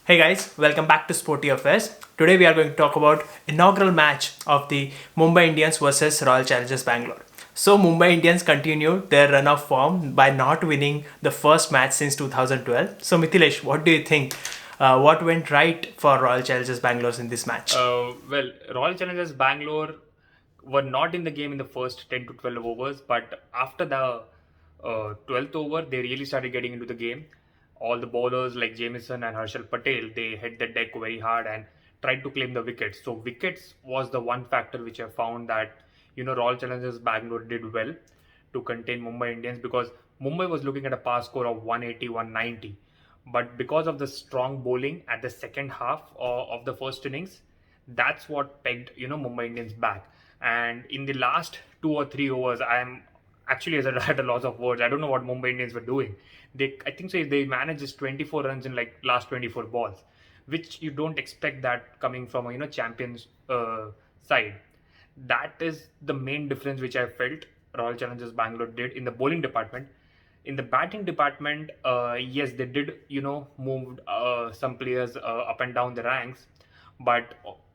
Hey guys, welcome back to Sporty Affairs. Today we are going to talk about inaugural match of the Mumbai Indians versus Royal Challengers Bangalore. So Mumbai Indians continued their run of form by not winning the first match since 2012. So Mithilesh, what do you think? What went right for Royal Challengers Bangalore in this match? Royal Challengers Bangalore were not in the game in the first 10 to 12 overs, but after the 12th over, they really started getting into the game. All the bowlers like Jamieson and Harshal Patel, they hit the deck very hard and tried to claim the wickets. So wickets was the one factor which I found that Royal Challengers Bangalore did well to contain Mumbai Indians because Mumbai was looking at a pass score of 180, 190. But because of the strong bowling at the second half of the first innings, that's what pegged Mumbai Indians back. And in the last 2 or 3 overs, I am actually at a loss of words. I don't know what Mumbai Indians were doing. I think so. They managed just 24 runs in like last 24 balls, which you don't expect that coming from a champions side. That is the main difference which I felt Royal Challengers Bangalore did in the bowling department. In the batting department, yes, they did, moved some players up and down the ranks, but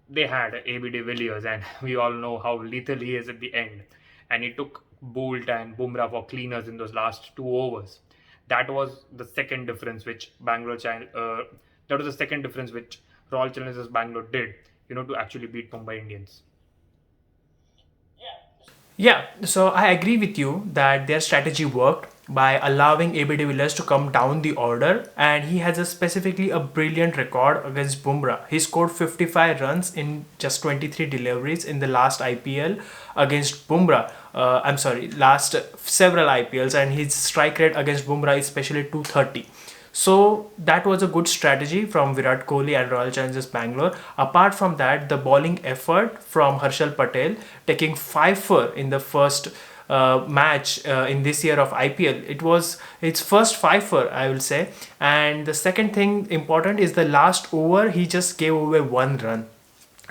they had AB de Villiers, and we all know how lethal he is at the end. And he took Boult and Bumrah for cleaners in those last 2 overs. That was the second difference which that was the second difference which Royal Challengers Bangalore did, to actually beat Mumbai Indians. Yeah, so I agree with you that their strategy worked by allowing AB de Villiers to come down the order, and he has specifically a brilliant record against Bumrah. He scored 55 runs in just 23 deliveries in the last IPL against Bumrah. I'm sorry, last several IPLs, and his strike rate against Bumrah is especially 230. So that was a good strategy from Virat Kohli and Royal Challengers Bangalore. Apart from that, the bowling effort from Harshal Patel taking 5 for in the first match in this year of IPL. It was its first 5 for, I will say. And the second thing important is the last over, he just gave away 1 run.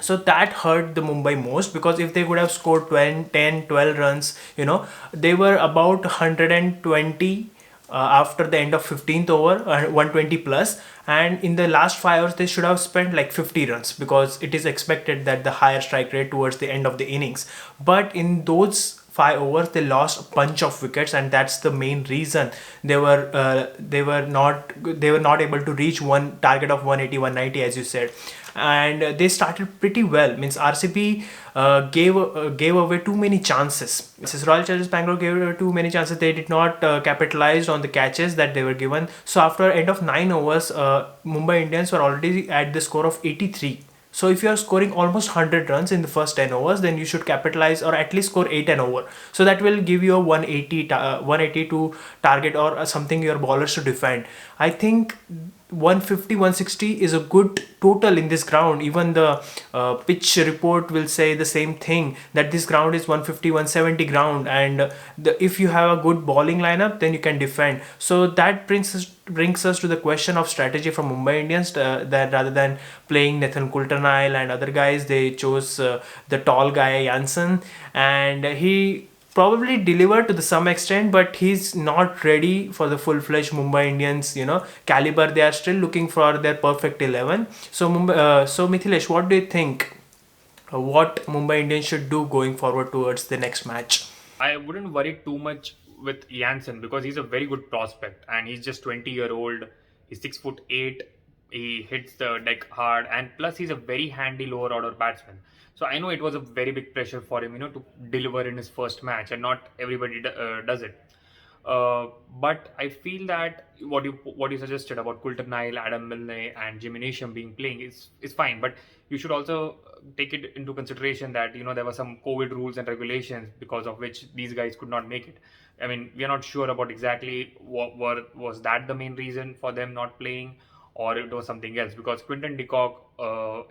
So that hurt the Mumbai most, because if they would have scored 20, 10, 12 runs, they were about 120 after the end of 15th over, 120 plus. And in the last 5 hours, they should have spent like 50 runs, because it is expected that the higher strike rate towards the end of the innings. But in those 5 overs, they lost a bunch of wickets, and that's the main reason they were not able to reach one target of 180, 190, as you said. And they started pretty well. Means RCB gave away too many chances. Mrs. Royal Challengers Bangalore gave away too many chances. They did not capitalize on the catches that they were given. So after end of 9 overs, Mumbai Indians were already at the score of 83. So if you are scoring almost 100 runs in the first 10 overs, then you should capitalize or at least score 8 an over. So that will give you a 182 target or something your bowlers to defend. I think 150, 160 is a good total in this ground. Even the pitch report will say the same thing, that this ground is 150, 170 ground, and if you have a good bowling lineup, then you can defend. So that brings us to the question of strategy from Mumbai Indians, that rather than playing Nathan Coulter-Nile and other guys, they chose the tall guy Janssen, and he probably delivered to the some extent, but he's not ready for the full-fledged Mumbai Indians caliber. They are still looking for their perfect 11. So Mithilesh, what do you think, what Mumbai Indians should do going forward towards the next match? I wouldn't worry too much with Janssen because he's a very good prospect and he's just 20-year-old. He's 6'8". He hits the deck hard, and plus he's a very handy lower order batsman. So I know it was a very big pressure for him, to deliver in his first match, and not everybody does it. But I feel that what you suggested about Coulter Nile, Adam Milne, and Jimmy Neesham being playing is fine. But you should also take it into consideration that there were some COVID rules and regulations because of which these guys could not make it. I mean, we are not sure about exactly what was that the main reason for them not playing, or it was something else. Because Quinton de Kock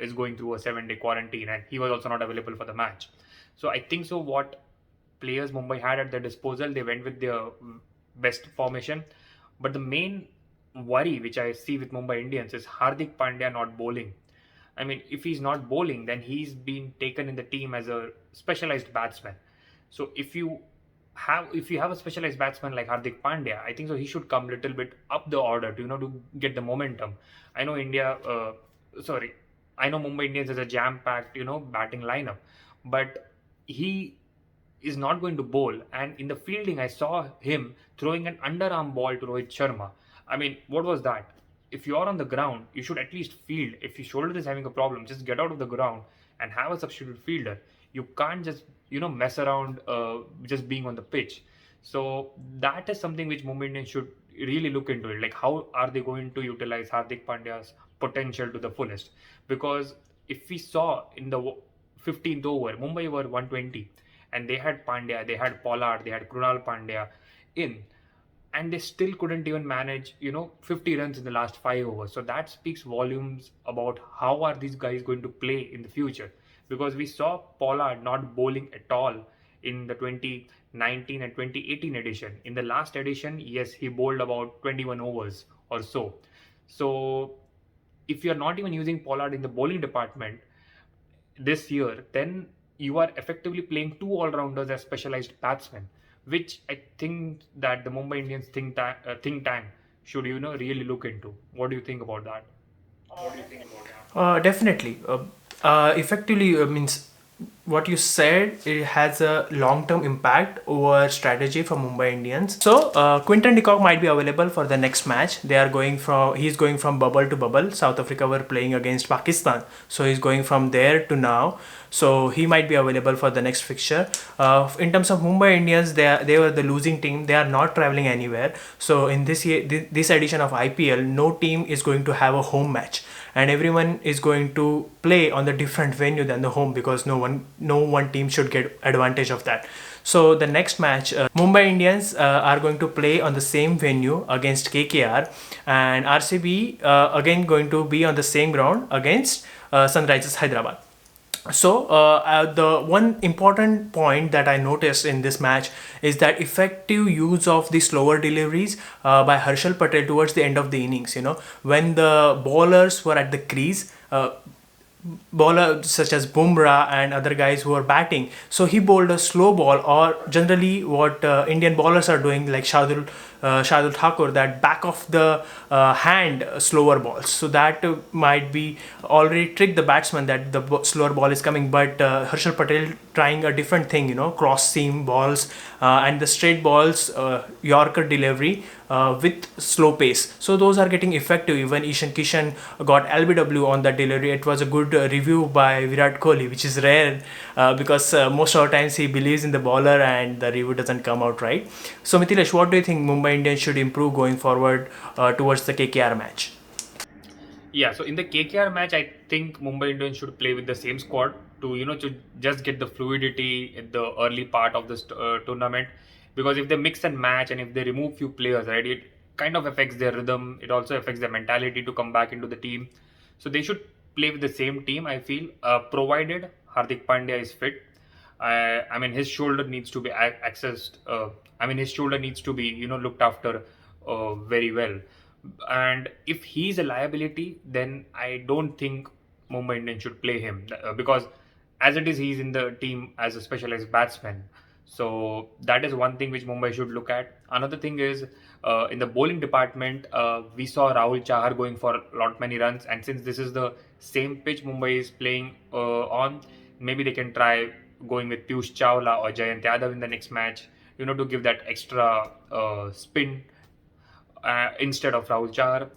is going through a 7-day quarantine, and he was also not available for the match. So I think so. What players Mumbai had at their disposal, they went with their best formation. But the main worry which I see with Mumbai Indians is Hardik Pandya not bowling. I mean, if he's not bowling, then he's been taken in the team as a specialized batsman. So if you have if you have a specialized batsman like Hardik Pandya, I think so he should come little bit up the order to to get the momentum. I know India, sorry, I know Mumbai Indians is a jam-packed batting lineup, but he is not going to bowl. And in the fielding, I saw him throwing an underarm ball to Rohit Sharma. I mean, what was that? If you are on the ground, you should at least field. If your shoulder is having a problem, just get out of the ground and have a substitute fielder. You can't just mess around just being on the pitch. So that is something which Mumbai Indians should really look into it. Like, how are they going to utilize Hardik Pandya's potential to the fullest? Because if we saw in the 15th over, Mumbai were 120, and they had Pandya, they had Pollard, they had Krunal Pandya in, and they still couldn't even manage 50 runs in the last 5 overs. So that speaks volumes about how are these guys going to play in the future, because we saw Pollard not bowling at all in the 2019 and 2018 edition. In the last edition, yes, he bowled about 21 overs or so. So if you're not even using Pollard in the bowling department this year, then you are effectively playing two all-rounders as specialized batsmen, which I think that the Mumbai Indians think tank should really look into. What do you think about that? Definitely. Effectively means what you said, it has a long-term impact over strategy for Mumbai Indians. So Quinton de Kock might be available for the next match. He's going from bubble to bubble. South Africa were playing against Pakistan, so he's going from there to now. So he might be available for the next fixture. In terms of Mumbai Indians, they were the losing team. They are not traveling anywhere. So in this year, this edition of IPL, no team is going to have a home match, and everyone is going to play on the different venue than the home, because no one team should get advantage of that. So the next match, Mumbai Indians are going to play on the same venue against KKR, and RCB again going to be on the same ground against Sunrisers Hyderabad. So the one important point that I noticed in this match is that effective use of the slower deliveries by Harshal Patel towards the end of the innings. When the bowlers were at the crease, bowlers such as Bumrah and other guys who are batting, so he bowled a slow ball, or generally what Indian bowlers are doing, like Shardul Thakur, that back of the hand slower balls. So that might be already tricked the batsman that the slower ball is coming. But Harshal Patel trying a different thing, cross seam balls and the straight balls, Yorker delivery with slow pace. So those are getting effective. Even Ishan Kishan got LBW on that delivery. It was a good review by Virat Kohli, which is rare because most of the times he believes in the bowler and the review doesn't come out right. So Mithilesh, what do you think Mumbai Indians should improve going forward towards the KKR match? Yeah, so in the KKR match, I think Mumbai Indians should play with the same squad to just get the fluidity in the early part of this tournament. Because if they mix and match, and if they remove few players, right, it kind of affects their rhythm. It also affects their mentality to come back into the team. So they should play with the same team, I feel, provided Hardik Pandya is fit. I mean, his shoulder needs to be accessed. His shoulder needs to be looked after very well. And if he's a liability, then I don't think Mumbai Indians should play him, because as it is, he's in the team as a specialized batsman. So that is one thing which Mumbai should look at. Another thing is in the bowling department, we saw Rahul Chahar going for many runs, and since this is the same pitch Mumbai is playing on, maybe they can try going with Piyush Chawla or Jayant Yadav in the next match, to give that extra spin instead of Rahul Chahar.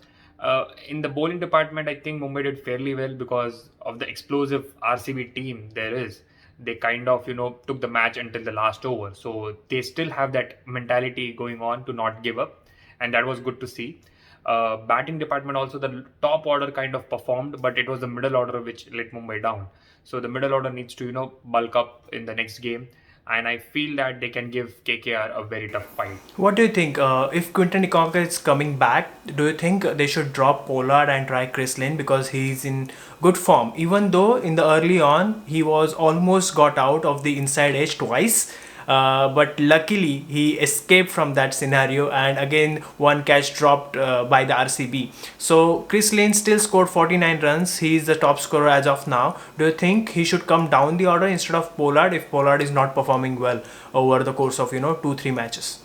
In the bowling department, I think Mumbai did fairly well because of the explosive RCB team there is. They kind of, took the match until the last over. So they still have that mentality going on to not give up. And that was good to see. Batting department also, the top order kind of performed, but it was the middle order which let Mumbai down. So the middle order needs to, bulk up in the next game. And I feel that they can give KKR a very tough fight. What do you think? If Quinton de Kock is coming back, do you think they should drop Pollard and try Chris Lynn, because he's in good form? Even though in the early on he was almost got out of the inside edge twice, but luckily he escaped from that scenario, and again one catch dropped by the RCB. So Chris Lane still scored 49 runs. He is the top scorer as of now. Do you think he should come down the order instead of Pollard if Pollard is not performing well over the course of 2-3 matches?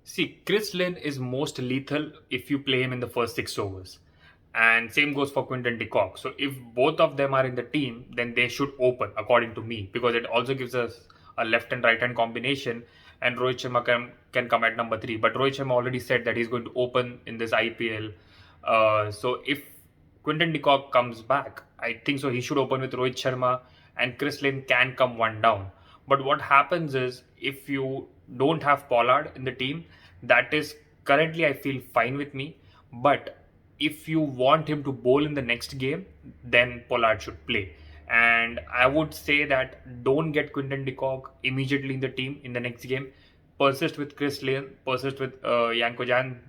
See, Chris Lynn is most lethal if you play him in the first 6 overs. And same goes for Quinton de Kock. So if both of them are in the team, then they should open, according to me, because it also gives us a left and right hand combination. And Rohit Sharma can come at number 3. But Rohit Sharma already said that he's going to open in this IPL. So if Quinton de Kock comes back, I think so he should open with Rohit Sharma, and Chris Lynn can come one down. But what happens is, if you don't have Pollard in the team, that is currently I feel fine with me. But if you want him to bowl in the next game, then Pollard should play. And I would say that don't get Quinton de Kock immediately in the team in the next game. Persist with Chris Lynn, persist with Yanko Jan,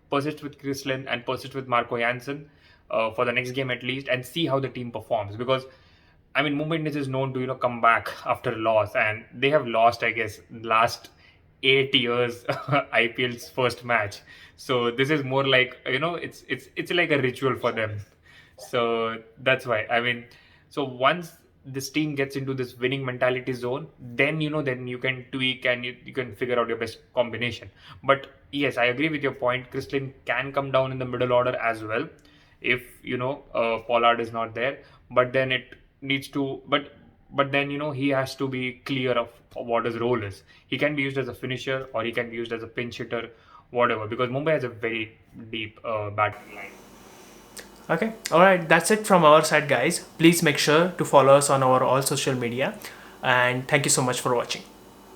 persist with Chris Lynn, and persist with Marco Jansen for the next game at least, and see how the team performs. Because I mean, Mumbai Indians is known to come back after a loss, and they have lost, I guess, last 8 years IPL's first match. So this is more like it's like a ritual for them. So that's why I mean, so once this team gets into this winning mentality zone, then then you can tweak and you can figure out your best combination. But yes, I agree with your point. Chris Lynn can come down in the middle order as well if Pollard is not there. But then it needs to but then he has to be clear of what his role is. He can be used as a finisher, or he can be used as a pinch hitter, whatever, because Mumbai has a very deep batting line. Okay, all right, that's it from our side, guys. Please make sure to follow us on our all social media, and thank you so much for watching.